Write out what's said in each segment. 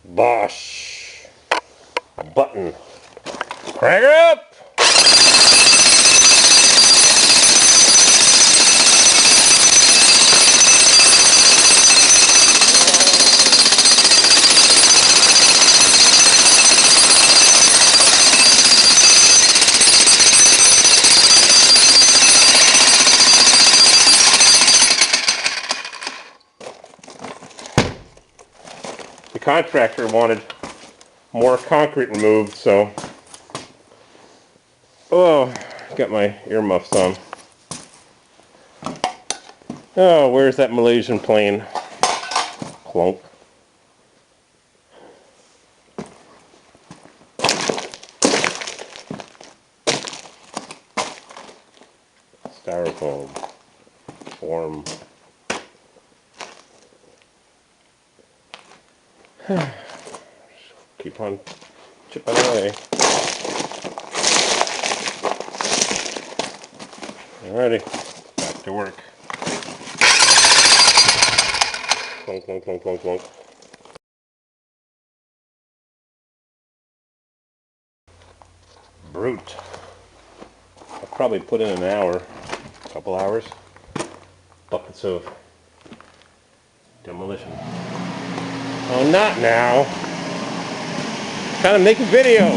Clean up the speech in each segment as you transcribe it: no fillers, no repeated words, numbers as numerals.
Bosch button. Crank her up! The contractor wanted more concrete removed, so got my earmuffs on. Oh, where's that Malaysian plane? Clunk. Styrofoam. Form. Keep on chipping away. Alrighty, back to work. Clunk, clunk, clunk, clunk, clunk. Brute. I'll probably put in an hour, a couple hours. Buckets of demolition. Oh, not now. I'm trying to make a video.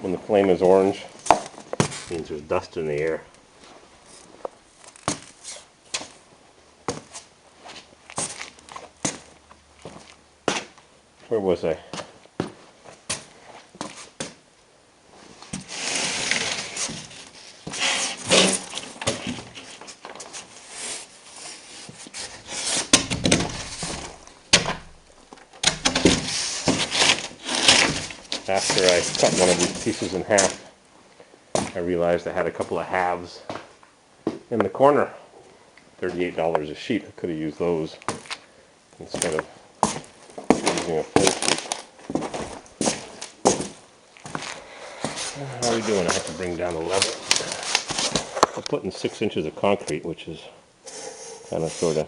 When the flame is orange, it means there's dust in the air. Where was I? After I cut one of these pieces in half, I realized I had a couple of halves in the corner. $38 a sheet. I could have used those instead of using a full sheet. How are we doing? I have to bring down the level. I'm putting 6 inches of concrete, which is kind of sort of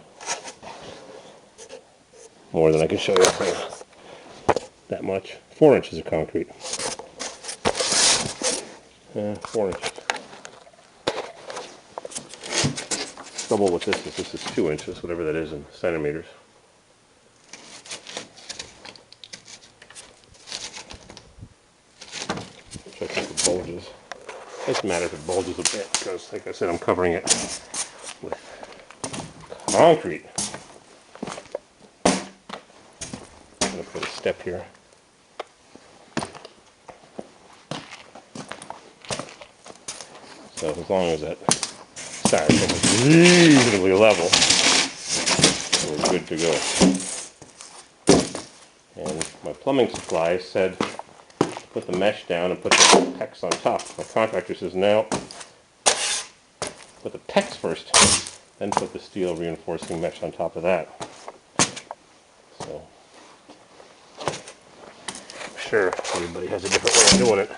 more than I can show you. That much. 4 inches of concrete. 4 inches. Trouble with this is 2 inches, whatever that is in centimeters. Check out the bulges. It doesn't matter if it bulges a bit, because like I said, I'm covering it with concrete. I'm going to put a step here. So as long as that styrofoam is reasonably level, we're good to go. And my plumbing supply said put the mesh down and put the PEX on top. My contractor says no, put the PEX first, then put the steel reinforcing mesh on top of that. So I'm sure everybody has a different way of doing it.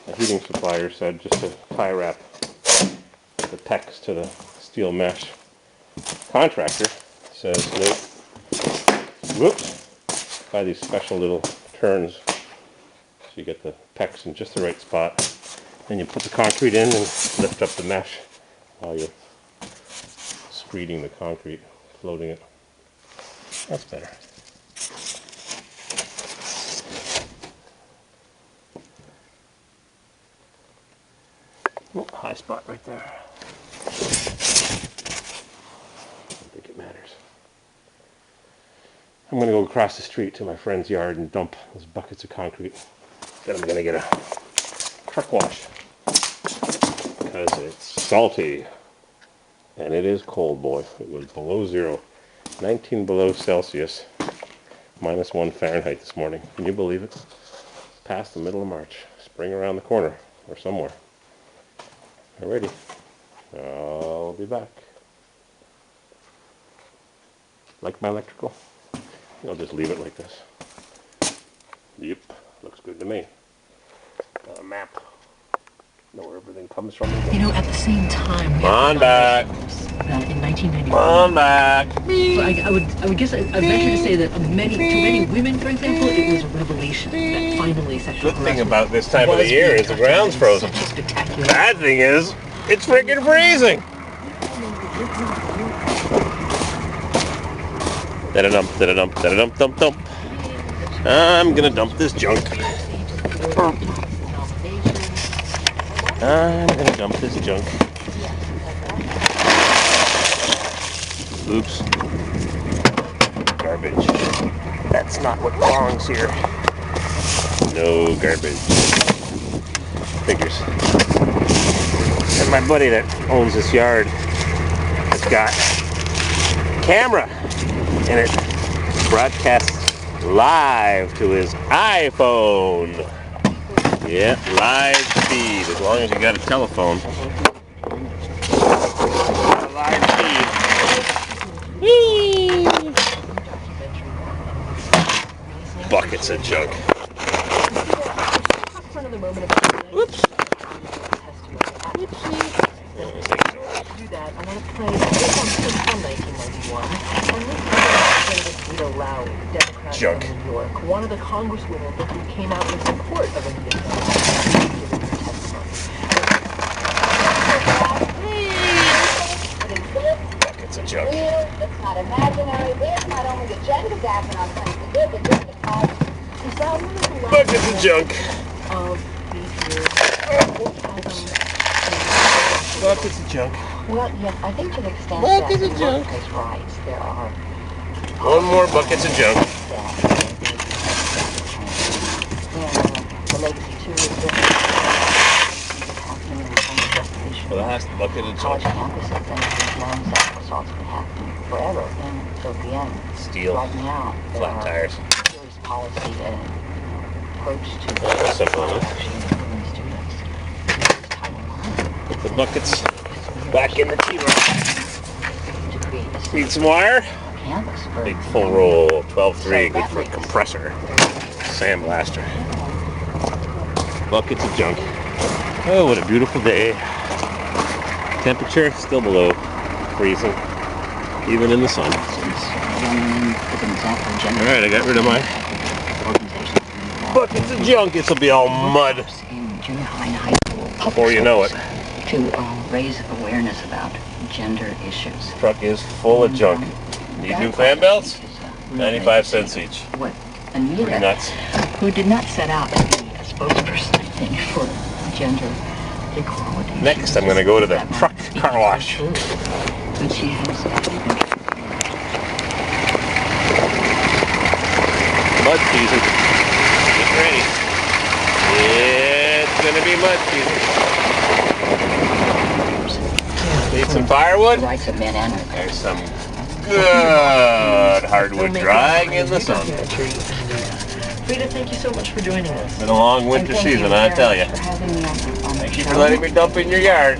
A heating supplier said just to tie wrap the PEX to the steel mesh. Contractor says nope. Whoops. Buy these special little turns so you get the PEX in just the right spot. Then you put the concrete in and lift up the mesh while you're screeding the concrete, floating it. That's better. Oh, high spot right there. I don't think it matters. I'm going to go across the street to my friend's yard and dump those buckets of concrete. Then I'm going to get a truck wash because it's salty and it is cold, boy. It was below zero, 19 below Celsius, -1 Fahrenheit this morning. Can you believe it? Past the middle of March, spring around the corner or somewhere. Alrighty, I'll be back. Like my electrical? I'll just leave it like this. Yep, looks good to me. Got a map. know where everything comes from. You know, at the same time, Come on back. In 1991. Come on back. So I would guess I venture to say that to many women, for example, it was a revelation that finally sexual Good thing harassment about this time of the was year being is the touched on ground's in frozen. such a spectacular. Bad thing is, it's freaking freezing. Da-da-dump, da-da-dump, da-da-dump, dump, dump. I'm gonna dump this junk. I'm gonna dump this junk. Oops. Garbage. That's not what belongs here. No garbage. Figures. And my buddy that owns this yard has got a camera and it broadcasts live to his iPhone. Yeah, live feed, as long as you got a telephone. Live feed. Whee! Buckets of junk. Whoops. Do that. I want to play this one from 1991. And this is Rita Democrat Junk. from New York, one of the congresswomen who came out in support of Anita giving her testimony. Buckets of junk. It's not imaginary. It's not only the gender gap in our country, there's a different cause. Buckets of junk. Of these years. Buckets of junk. Well, yes, I think to the extent Buckets that of junk. workplace rights, there are One more buckets of junk. the legacy too is happening in terms of The last bucket of college junk. campuses and these known sexual assaults have been happening forever. And so at the end, Steel. right now, there Flat are tires. serious policy and approach to That's simple enough. actually including students. Title IX. Put the buckets back in the T-rock. To create a Need some wire? canvas for Big full roll, 12.3, good for a compressor. Sandblaster. Buckets of junk. Oh, what a beautiful day. Temperature still below freezing, even in the sun. Alright, I got rid of my buckets of junk. This will be all mud in junior high and high school before you know it. to raise awareness about gender issues. Truck is full of junk. Need new fan belts? 95 cents each. What Pretty Anita, nuts. who did not set out to be a spokesperson, I think, for gender equality. Next, I'm going to go to the truck car wash. But she has Mud season. Get ready. It's going to be mud season. Need some firewood? rights of men and women. There's some good hardwood drying in the sun. Rita, thank you so much for joining us. It's been a long winter season, I tell you. For having me on Thank you the for show. letting me dump in your yard.